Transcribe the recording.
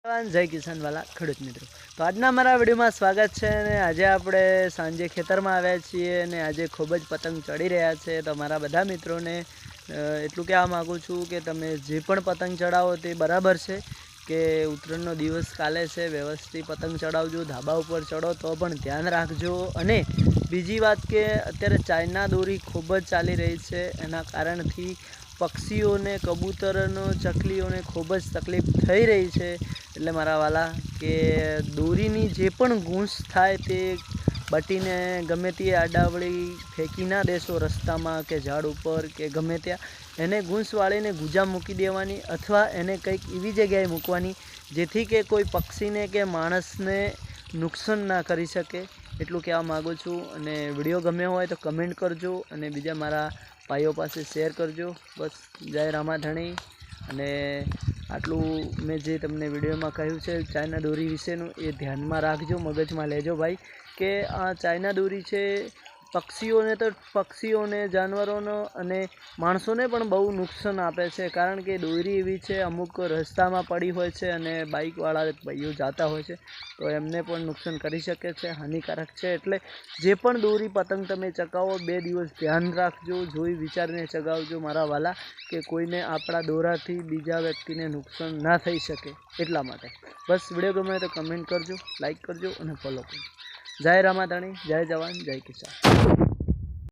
जय किसान वाला खेडूत मित्रों, तो आजना मारा विडियो में स्वागत है। आज आपणे सांजे खेतर में आव्या छीए ने आज खूब ज पतंग चढ़ी रह्या छे। तो मारा बधा मित्रों ने एटलुं कहेवा मागुं छुं के तमे जे पण पतंग चढ़ावो ते बराबर है कि उतरणनो दिवस काले छे, व्यवस्थित पतंग चढ़ावजो। धाबा उपर चढ़ो तो पण ध्यान राखजो। अने बीजी वात के अत्यारे चाइना दोरी खूब ज चाली रही है, एना कारणथी पक्षीओं ने कबूतरों चकलीओं ने खूब ज तकलीफ थई रही है। एटले मारा वाला के दोरीनी जे पण गूंच थाय ते बटीने गमे ते आडावड़ी फेंकी ना देशो रस्ता में के झाड़ पर के गमे त्या एने गूंच वाळीने गुजा मूकी देवानी अथवा एने कंईक एवी जग्याए मूकवानी जेथी के कोई पक्षी ने के माणस ने नुकसान ना करी सके। एटलुं कहेवा मागुं छुं। अने विडियो गम्यो होय तो कमेंट करजो अने बीजा मारा भाईओ पासे शेर करजो। बस जय रामाधणी। अने आटलू मैं जे तमने विडियो में कहूँ है चाइना दोरी विशेनु ए ध्यान में राखजो, मगज में लेजो भाई के आ चाइना दोरी है पक्षीओं ने जानवरों अने माणसों ने पण बहु नुकसान आपे छे। कारण के दोरी एवी है अमुक रस्ता में पड़ी होय छे अने बाइक वाला भाईओ जाता होय छे तो एमने पण नुकसान करी शके छे, हानिकारक है। एटले जे पण दोरी पतंग तमे चकावो 2 दिवस ध्यान राखजो, जोई विचारीने चगावजो मारा वाला के कोईने आपड़ा दोराथी बीजा व्यक्ति ने नुकसान ना थई शके एटला माटे। बस विडियो गमे तो कमेंट करजो, लाइक करजो अने फॉलो करजो। जय रामाधणी, जय जवान, जय किसान।